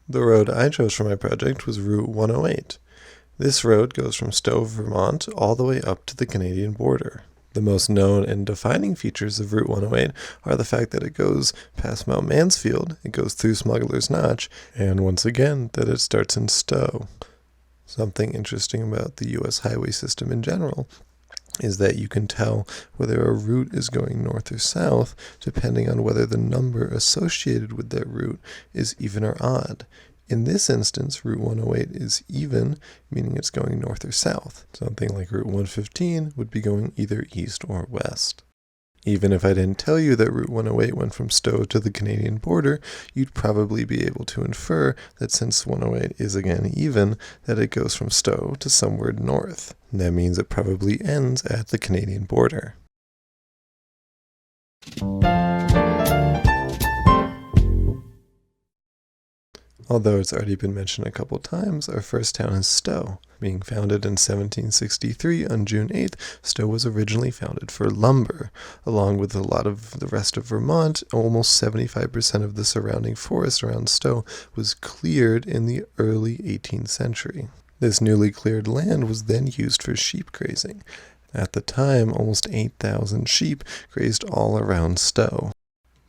The road I chose for my project was Route 108. This road goes from Stowe, Vermont, all the way up to the Canadian border. The most known and defining features of Route 108 are the fact that it goes past Mount Mansfield, it goes through Smuggler's Notch, and once again, that it starts in Stowe. Something interesting about the U.S. highway system in general is that you can tell whether a route is going north or south depending on whether the number associated with that route is even or odd. In this instance, Route 108 is even, meaning it's going north or south. Something like Route 115 would be going either east or west. Even if I didn't tell you that Route 108 went from Stowe to the Canadian border, you'd probably be able to infer that since 108 is again even, that it goes from Stowe to somewhere north. And that means it probably ends at the Canadian border. Although it's already been mentioned a couple times, our first town is Stowe. Being founded in 1763 on June 8th, Stowe was originally founded for lumber. Along with a lot of the rest of Vermont, almost 75% of the surrounding forest around Stowe was cleared in the early 18th century. This newly cleared land was then used for sheep grazing. At the time, almost 8,000 sheep grazed all around Stowe.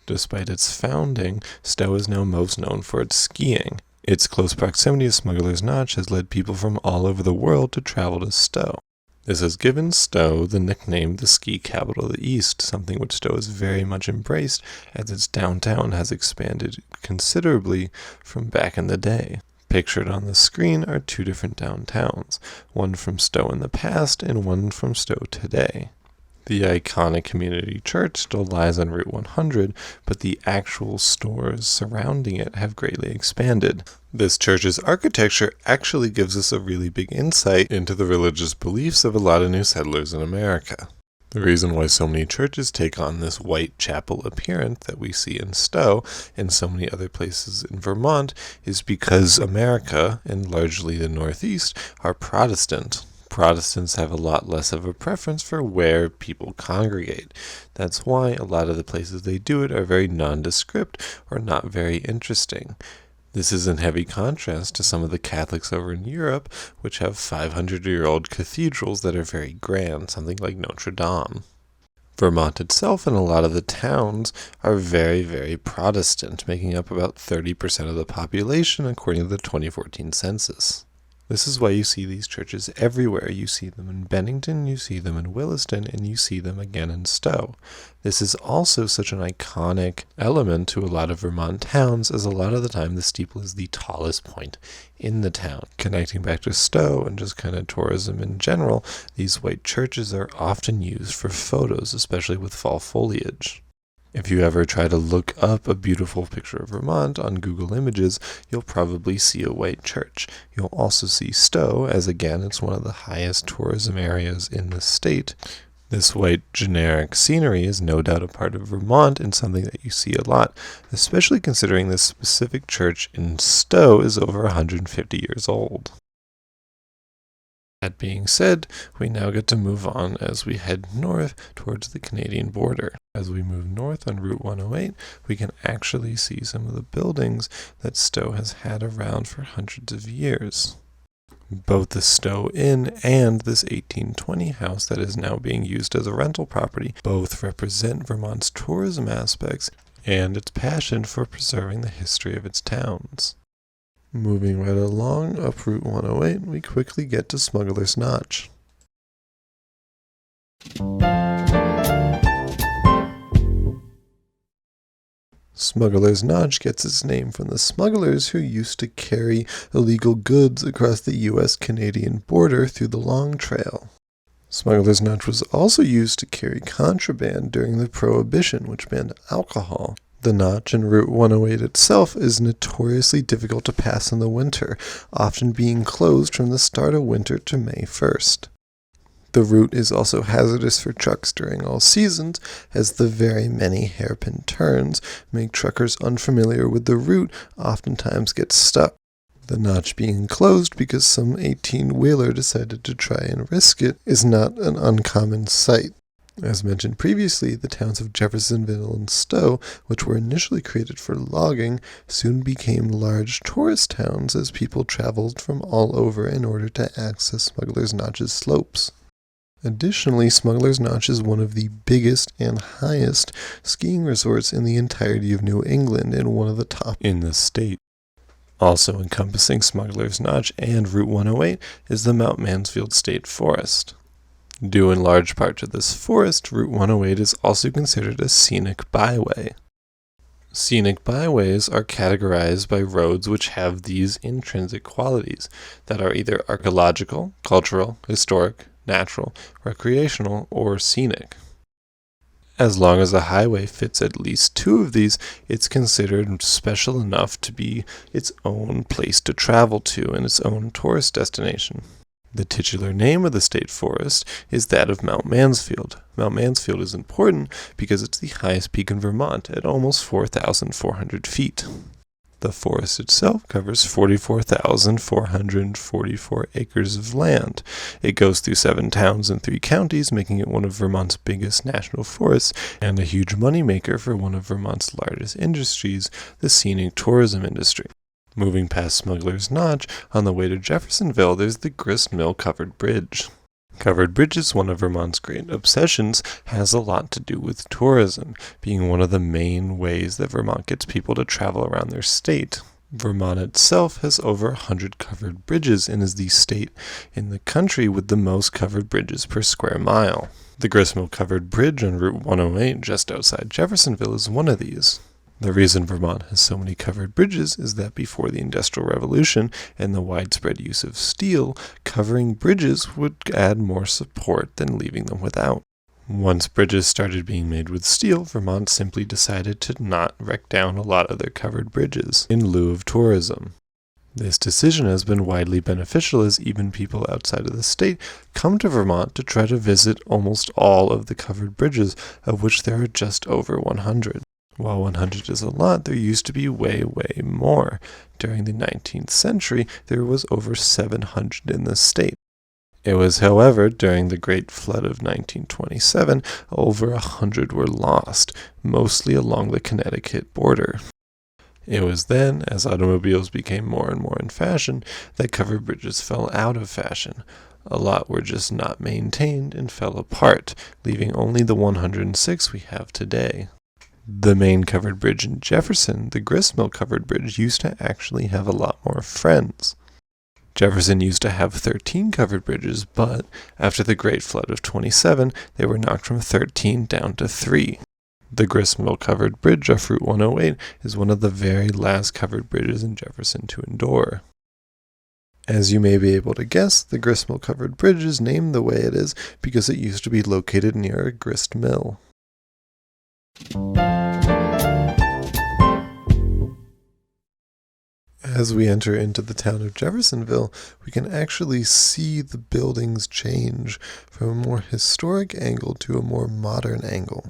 Despite its founding, Stowe is now most known for its skiing. Its close proximity to Smuggler's Notch has led people from all over the world to travel to Stowe. This has given Stowe the nickname the ski capital of the East, something which Stowe has very much embraced as its downtown has expanded considerably from back in the day. Pictured on the screen are two different downtowns, one from Stowe in the past and one from Stowe today. The iconic community church still lies on Route 100, but the actual stores surrounding it have greatly expanded. This church's architecture actually gives us a really big insight into the religious beliefs of a lot of new settlers in America. The reason why so many churches take on this white chapel appearance that we see in Stowe and so many other places in Vermont is because America, and largely the Northeast, are Protestant. Protestants have a lot less of a preference for where people congregate. That's why a lot of the places they do it are very nondescript or not very interesting. This is in heavy contrast to some of the Catholics over in Europe, which have 500-year-old cathedrals that are very grand, something like Notre Dame. Vermont itself and a lot of the towns are very, very Protestant, making up about 30% of the population according to the 2014 census. This is why you see these churches everywhere. You see them in Bennington, you see them in Williston, and you see them again in Stowe. This is also such an iconic element to a lot of Vermont towns, as a lot of the time the steeple is the tallest point in the town. Connecting back to Stowe and just kind of tourism in general, these white churches are often used for photos, especially with fall foliage. If you ever try to look up a beautiful picture of Vermont on Google Images, you'll probably see a white church. You'll also see Stowe, as again, it's one of the highest tourism areas in the state. This white generic scenery is no doubt a part of Vermont and something that you see a lot, especially considering this specific church in Stowe is over 150 years old. That being said, we now get to move on as we head north towards the Canadian border. As we move north on Route 108, we can actually see some of the buildings that Stowe has had around for hundreds of years. Both the Stowe Inn and this 1820 house that is now being used as a rental property both represent Vermont's tourism aspects and its passion for preserving the history of its towns. Moving right along up Route 108, we quickly get to Smuggler's Notch. Smuggler's Notch gets its name from the smugglers who used to carry illegal goods across the U.S.-Canadian border through the Long Trail. Smuggler's Notch was also used to carry contraband during the Prohibition, which banned alcohol. The notch in Route 108 itself is notoriously difficult to pass in the winter, often being closed from the start of winter to May 1st. The route is also hazardous for trucks during all seasons, as the very many hairpin turns make truckers unfamiliar with the route oftentimes get stuck. The notch being closed because some 18-wheeler decided to try and risk it is not an uncommon sight. As mentioned previously, the towns of Jeffersonville and Stowe, which were initially created for logging, soon became large tourist towns as people traveled from all over in order to access Smuggler's Notch's slopes. Additionally, Smuggler's Notch is one of the biggest and highest skiing resorts in the entirety of New England and one of the top in the state. Also encompassing Smuggler's Notch and Route 108 is the Mount Mansfield State Forest. Due in large part to this forest, Route 108 is also considered a scenic byway. Scenic byways are categorized by roads which have these intrinsic qualities that are either archaeological, cultural, historic, natural, recreational, or scenic. As long as a highway fits at least two of these, it's considered special enough to be its own place to travel to and its own tourist destination. The titular name of the state forest is that of Mount Mansfield. Mount Mansfield is important because it's the highest peak in Vermont at almost 4,400 feet. The forest itself covers 44,444 acres of land. It goes through 7 towns and 3 counties, making it one of Vermont's biggest national forests and a huge moneymaker for one of Vermont's largest industries, the scenic tourism industry. Moving past Smuggler's Notch, on the way to Jeffersonville, there's the grist mill covered bridge. Covered bridges, one of Vermont's great obsessions, has a lot to do with tourism, being one of the main ways that Vermont gets people to travel around their state. Vermont itself has over 100 covered bridges and is the state in the country with the most covered bridges per square mile. The gristmill covered bridge on Route 108 just outside Jeffersonville is one of these. The reason Vermont has so many covered bridges is that before the Industrial Revolution and the widespread use of steel, covering bridges would add more support than leaving them without. Once bridges started being made with steel, Vermont simply decided to not wreck down a lot of their covered bridges in lieu of tourism. This decision has been widely beneficial as even people outside of the state come to Vermont to try to visit almost all of the covered bridges, of which there are just over 100. While 100 is a lot, there used to be way more. During the 19th century, there was over 700 in the state. It was, however, during the Great Flood of 1927, over 100 were lost, mostly along the Connecticut border. It was then, as automobiles became more and more in fashion, that covered bridges fell out of fashion. A lot were just not maintained and fell apart, leaving only the 106 we have today. The main covered bridge in Jefferson, the gristmill covered bridge, used to actually have a lot more friends. Jefferson used to have 13 covered bridges, but after the Great Flood of 27, they were knocked from 13 down to 3. The gristmill covered bridge off Route 108 is one of the very last covered bridges in Jefferson to endure. As you may be able to guess, the gristmill covered bridge is named the way it is because it used to be located near a grist mill. As we enter into the town of Jeffersonville, we can actually see the buildings change from a more historic angle to a more modern angle.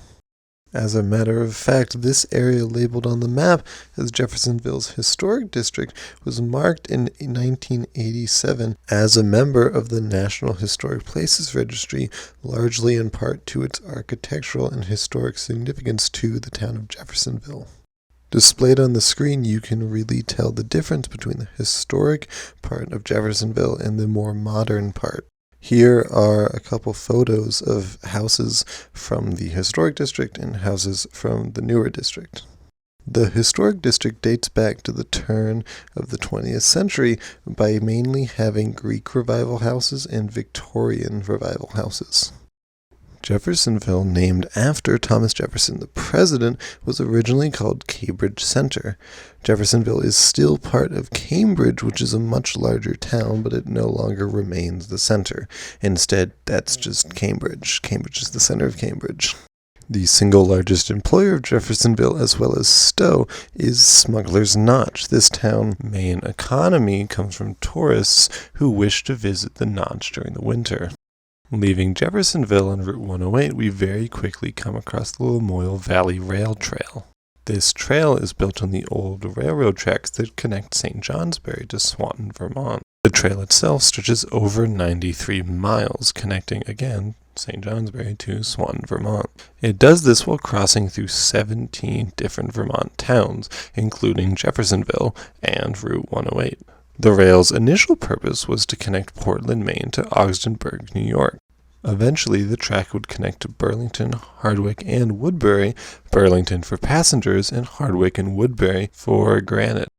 As a matter of fact, this area labeled on the map as Jeffersonville's historic district was marked in 1987 as a member of the National Historic Places Registry, largely in part to its architectural and historic significance to the town of Jeffersonville. Displayed on the screen, you can really tell the difference between the historic part of Jeffersonville and the more modern part. Here are a couple photos of houses from the historic district and houses from the newer district. The historic district dates back to the turn of the 20th century by mainly having Greek revival houses and Victorian revival houses. Jeffersonville, named after Thomas Jefferson, the president, was originally called Cambridge Center. Jeffersonville is still part of Cambridge, which is a much larger town, but it no longer remains the center. Instead, that's just Cambridge. Cambridge is the center of Cambridge. The single largest employer of Jeffersonville, as well as Stowe, is Smuggler's Notch. This town's main economy comes from tourists who wish to visit the Notch during the winter. Leaving Jeffersonville on Route 108, we very quickly come across the Lamoille Valley Rail Trail. This trail is built on the old railroad tracks that connect St. Johnsbury to Swanton, Vermont. The trail itself stretches over 93 miles, connecting, again, St. Johnsbury to Swan, Vermont. It does this while crossing through 17 different Vermont towns, including Jeffersonville and Route 108. The rail's initial purpose was to connect Portland, Maine to Ogdensburg, New York. Eventually, the track would connect to Burlington, Hardwick, and Woodbury, Burlington for passengers and Hardwick and Woodbury for granite.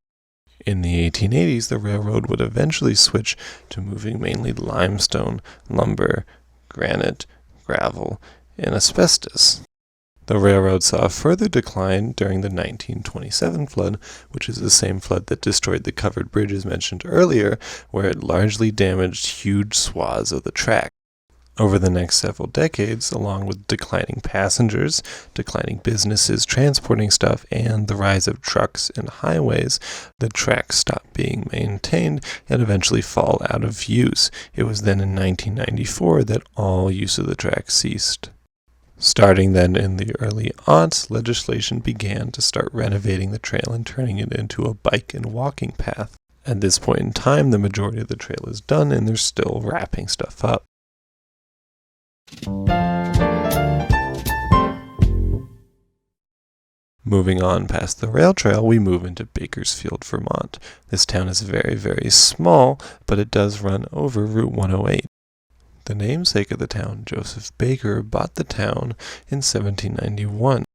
In the 1880s, the railroad would eventually switch to moving mainly limestone, lumber, granite, gravel, and asbestos. The railroad saw a further decline during the 1927 flood, which is the same flood that destroyed the covered bridges mentioned earlier, where it largely damaged huge swaths of the track. Over the next several decades, along with declining passengers, declining businesses transporting stuff, and the rise of trucks and highways, the track stopped being maintained and eventually fall out of use. It was then in 1994 that all use of the track ceased. Starting then in the early aughts, legislation began to start renovating the trail and turning it into a bike and walking path. At this point in time, the majority of the trail is done and they're still wrapping stuff up. Moving on past the rail trail, we move into Bakersfield, Vermont. This town is very, very small, but it does run over Route 108. The namesake of the town, Joseph Baker, bought the town in 1791.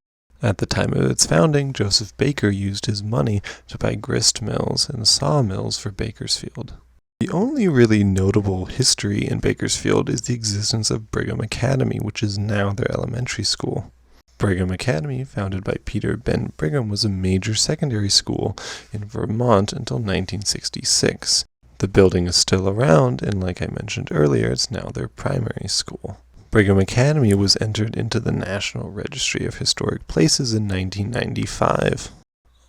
At the time of its founding, Joseph Baker used his money to buy grist mills and sawmills for Bakersfield. The only really notable history in Bakersfield is the existence of Brigham Academy, which is now their elementary school. Brigham Academy, founded by Peter Ben Brigham, was a major secondary school in Vermont until 1966. The building is still around, and like I mentioned earlier, it's now their primary school. Brigham Academy was entered into the National Registry of Historic Places in 1995.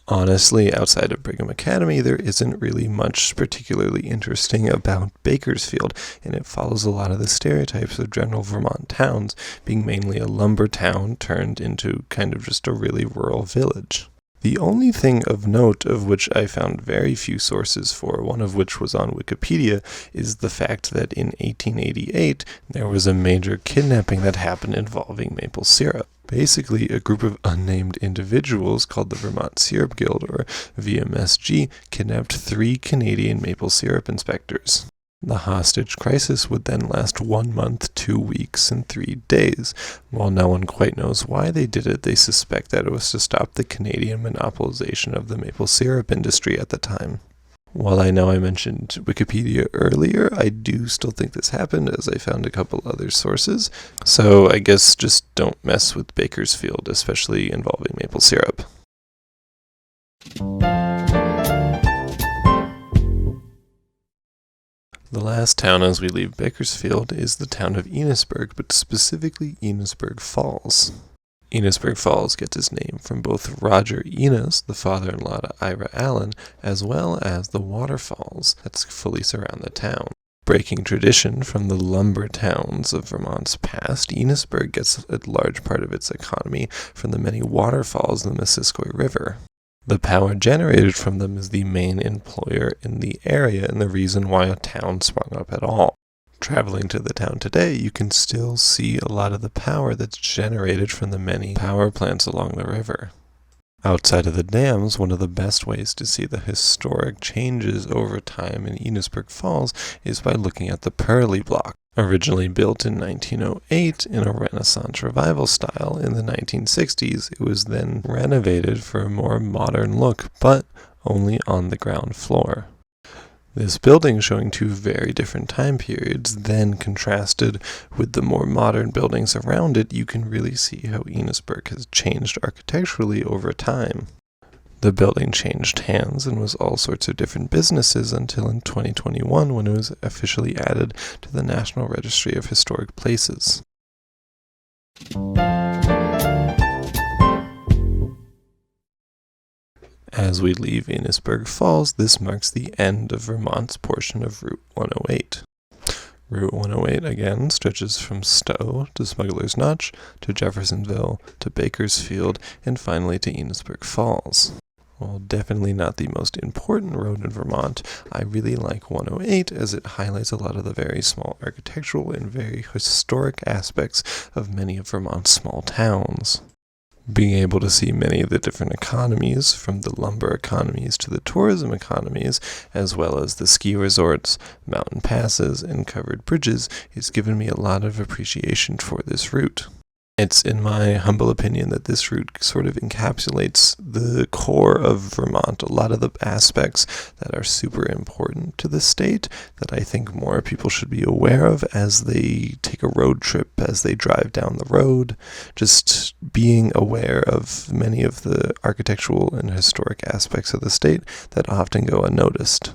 Honestly, outside of Brigham Academy, there isn't really much particularly interesting about Bakersfield, and it follows a lot of the stereotypes of general Vermont towns, being mainly a lumber town turned into kind of just a really rural village. The only thing of note, of which I found very few sources for, one of which was on Wikipedia, is the fact that in 1888 there was a major kidnapping that happened involving maple syrup. Basically, a group of unnamed individuals called the Vermont Syrup Guild, or VMSG, kidnapped 3 Canadian maple syrup inspectors. The hostage crisis would then last 1 month, 2 weeks, and 3 days. While no one quite knows why they did it, they suspect that it was to stop the Canadian monopolization of the maple syrup industry at the time. While I know I mentioned Wikipedia earlier, I do still think this happened, as I found a couple other sources. So I guess just don't mess with Bakersfield, especially involving maple syrup. The last town as we leave Bakersfield is the town of Enosburg, but specifically Enosburg Falls. Enosburg Falls gets its name from both Roger Enos, the father-in-law to Ira Allen, as well as the waterfalls that fully surround the town. Breaking tradition from the lumber towns of Vermont's past, Enosburg gets a large part of its economy from the many waterfalls in the Missisquoi River. The power generated from them is the main employer in the area and the reason why a town sprung up at all. Traveling to the town today, you can still see a lot of the power that's generated from the many power plants along the river. Outside of the dams, one of the best ways to see the historic changes over time in Enosburg Falls is by looking at the Pearly Block. Originally built in 1908 in a Renaissance revival style, in the 1960s it was then renovated for a more modern look, but only on the ground floor. This building, showing 2 very different time periods, then contrasted with the more modern buildings around it, you can really see how Enosburg has changed architecturally over time. The building changed hands and was all sorts of different businesses until in 2021 when it was officially added to the National Registry of Historic Places. As we leave Enosburg Falls, this marks the end of Vermont's portion of Route 108. Route 108 again stretches from Stowe to Smuggler's Notch, to Jeffersonville, to Bakersfield, and finally to Enosburg Falls. Well, definitely not the most important road in Vermont. I really like 108 as it highlights a lot of the very small architectural and very historic aspects of many of Vermont's small towns. Being able to see many of the different economies, from the lumber economies to the tourism economies, as well as the ski resorts, mountain passes, and covered bridges, has given me a lot of appreciation for this route. It's in my humble opinion that this route sort of encapsulates the core of Vermont, a lot of the aspects that are super important to the state that I think more people should be aware of as they take a road trip, as they drive down the road, just being aware of many of the architectural and historic aspects of the state that often go unnoticed.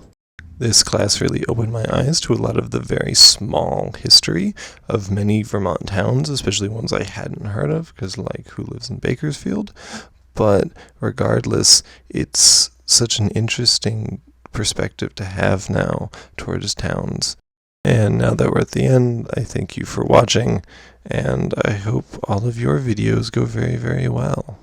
This class really opened my eyes to a lot of the very small history of many Vermont towns, especially ones I hadn't heard of, because like who lives in Bakersfield? But regardless, it's such an interesting perspective to have now towards towns. And now that we're at the end, I thank you for watching, and I hope all of your videos go very, very well.